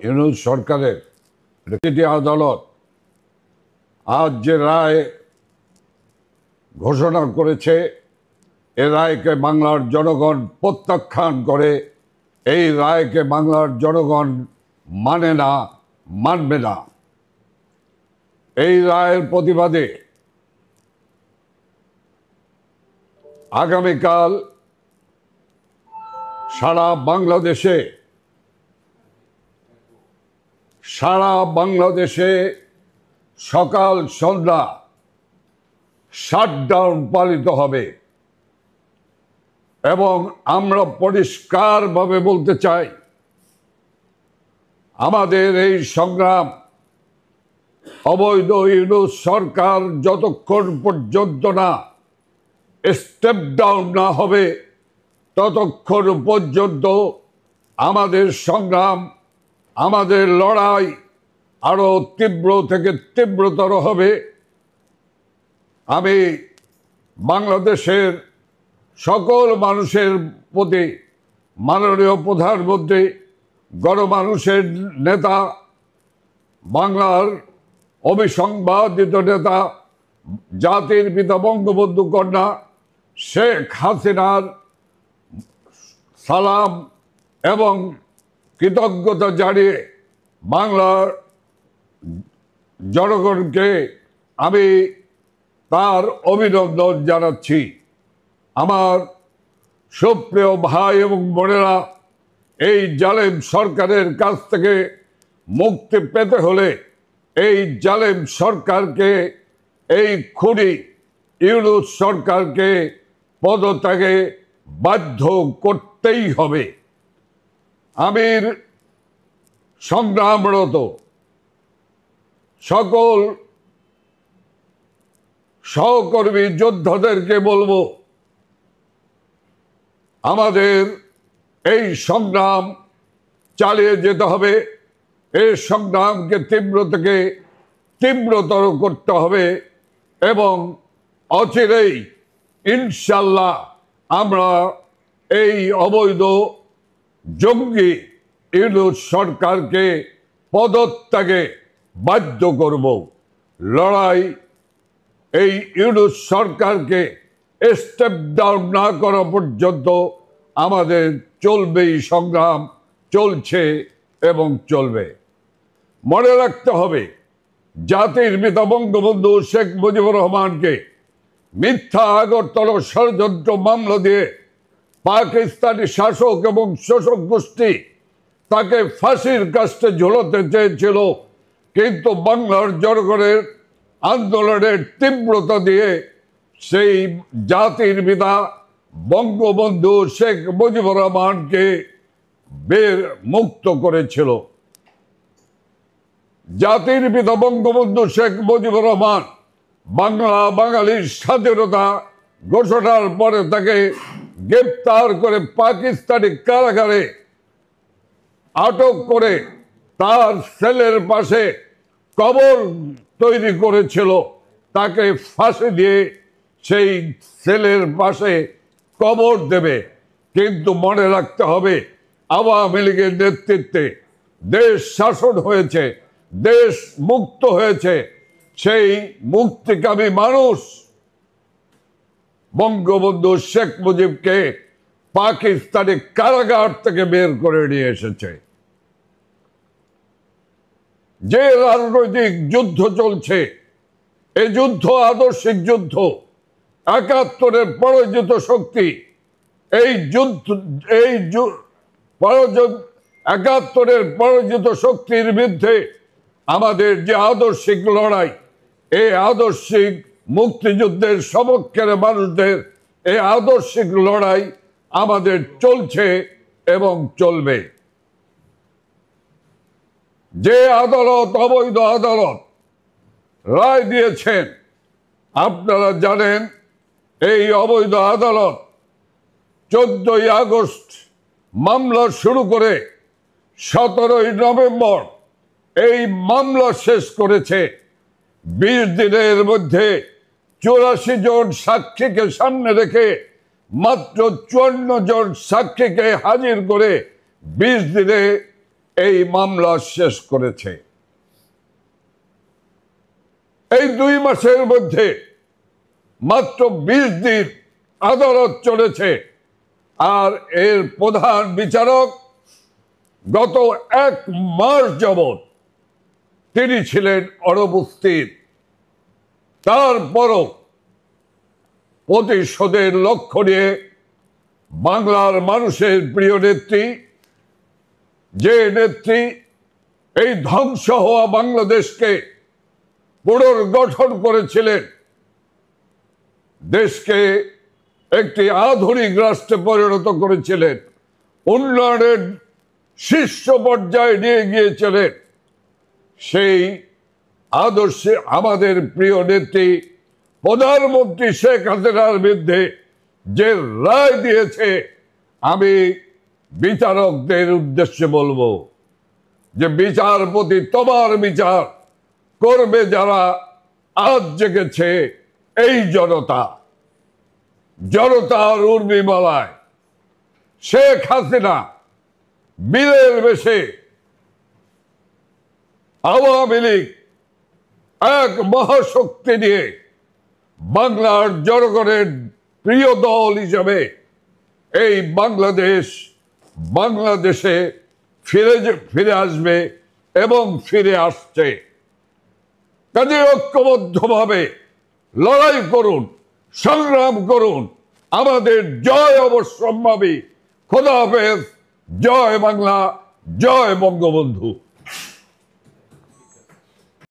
ইউনূস সরকারের সিটি আদালত আজ যে রায় ঘোষণা করেছে, এ রায়কে বাংলার জনগণ প্রত্যাখ্যান করে। এই রায়কে বাংলার জনগণ মানে না, মানবে না। এই রায়ের প্রতিবাদে আগামীকাল সারা বাংলাদেশে সকাল সন্ধ্যা শাটডাউন পালিত হবে এবং আমরা পরিষ্কারভাবে বলতে চাই, আমাদের এই সংগ্রাম অবৈধ ইউনূস সরকার যতক্ষণ পর্যন্ত না স্টেপ ডাউন না হবে ততক্ষণ পর্যন্ত আমাদের সংগ্রাম, আমাদের লড়াই আরো তীব্র থেকে তীব্রতর হবে। আমি বাংলাদেশের সকল মানুষের প্রতি মাননীয় প্রধানমন্ত্রী, গণমানুষের নেতা, বাংলার অবিসংবাদিত নেতা, জাতির পিতা বঙ্গবন্ধু কন্যা শেখ হাসিনার সালাম এবং কৃতজ্ঞতা জানিয়ে বাংলার জনগণকে আমি তার অভিনন্দন জানাচ্ছি। আমার সুপ্রিয় ভাই এবং বোনেরা, এই জালেম সরকারের কাছ থেকে মুক্তি পেতে হলে এই জালেম সরকারকে, এই খুনি ইউনূস সরকারকে পদত্যাগে বাধ্য করতেই হবে। আমির সংগ্রামরত সকল সহকর্মী যোদ্ধাদেরকে বলবো, আমাদের এই সংগ্রাম চালিয়ে যেতে হবে। এই সংগ্রামকে তীব্র থেকে তীব্রতর করতে হবে এবং অচিরেই ইনশাল্লাহ আমরা এই অবৈধ জঙ্গি ইউনূস সরকারকে পদত্যাগে বাধ্য করব। লড়াই এই ইউনূস সরকারকে স্টেপ ডাউন না করা পর্যন্ত আমাদের চলবেই, সংগ্রাম চলছে এবং চলবে। মনে রাখতে হবে, জাতির পিতা বঙ্গবন্ধু শেখ মুজিবুর রহমানকে মিথ্যা আগরতলা ষড়যন্ত্র মামলা দিয়ে পাকিস্তানি শাসক এবং শোষক গোষ্ঠী তাকে ফাঁসির কাস্টে ঝুলাতে চেয়েছিল, কিন্তু বাংলার জনগণের আন্দোলনের তীব্রতা দিয়ে সেই জাতির পিতা বঙ্গবন্ধু শেখ মুজিবুর রহমানকে মুক্ত করেছিল। জাতির পিতা বঙ্গবন্ধু শেখ মুজিবুর রহমান বাঙালির স্বাধীনতা ঘোষণার পরে তাকে গ্রেপ্তার করে পাকিস্তানি কারাগারে আটক করে তার সেলের পাশে কবর তৈরি করেছিল। তাকে ফাঁসি দিয়ে সেই সেলের পাশে কবর দেবে। কিন্তু মনে রাখতে হবে, আওয়ামী লীগের নেতৃত্বে দেশ শাসন হয়েছে, দেশ মুক্ত হয়েছে। সেই মুক্তিকামী মানুষ বঙ্গবন্ধু শেখ মুজিবকে পাকিস্তানি কারাগার থেকে বের করে নিয়ে এসেছে। যে রাজনৈতিক যুদ্ধ চলছে, এই যুদ্ধ আদর্শিক যুদ্ধ। ৭১-এর পরাজিত শক্তি এই যুদ্ধ, ৭১-এর পরাজিত শক্তির বিরুদ্ধে আমাদের যে আদর্শিক লড়াই, এই আদর্শিক মুক্তিযুদ্ধের সপক্ষের মানুষদের এই আদর্শিক লড়াই আমাদের চলছে এবং চলবে। যে আদালত, অবৈধ আদালত রায় দিয়েছেন, আপনারা জানেন, এই অবৈধ আদালত 14ই আগস্ট মামলা শুরু করে 17ই নভেম্বর এই মামলা শেষ করেছে। 20 দিনের মধ্যে 84 জন সাক্ষীকে সামনে রেখে মাত্র 54 জন সাক্ষীকে হাজির করে 20 দিনে এই মামলা শেষ করেছে। এই 2 মাসের মধ্যে মাত্র 20 দিন আদালত চলেছে, আর এর প্রধান বিচারক গত 1 মাস যাবৎ তিনি ছিলেন অনুপস্থিত। তারপরও প্রতিশোধের লক্ষ্য নিয়ে বাংলার মানুষের প্রিয় নেত্রী, যে নেত্রী এই ধ্বংস হওয়া বাংলাদেশকে পুনর্গঠন করেছিলেন, দেশকে একটি আধুনিক রাষ্ট্রে পরিণত করেছিলেন, উন্নয়নের শীর্ষ পর্যায়ে নিয়ে গিয়েছিলেন, সেই আদর্শে আমাদের প্রিয় নেত্রী প্রধানমন্ত্রী শেখ হাসিনার বিরুদ্ধে যে রায় দিয়েছে, আমি বিচারকদের উদ্দেশ্যে বলবো যে বিচারপতি তোমার বিচার করবে যারা আজ জেগেছে এই জনতার উর্মিমালায়। শেখ হাসিনা বীরের বেশে আওয়ামী লীগ এক মহাশক্তি নিয়ে বাংলার জনগণের প্রিয় দল হিসেবে এই বাংলাদেশে ফিরে আসবে এবং ফিরে আসছে। কাজে ঐক্যবদ্ধভাবে লড়াই করুন, সংগ্রাম করুন। আমাদের জয় অবশ্যম্ভাবী। খোদা হাফেজ। জয় বাংলা, জয় বঙ্গবন্ধু।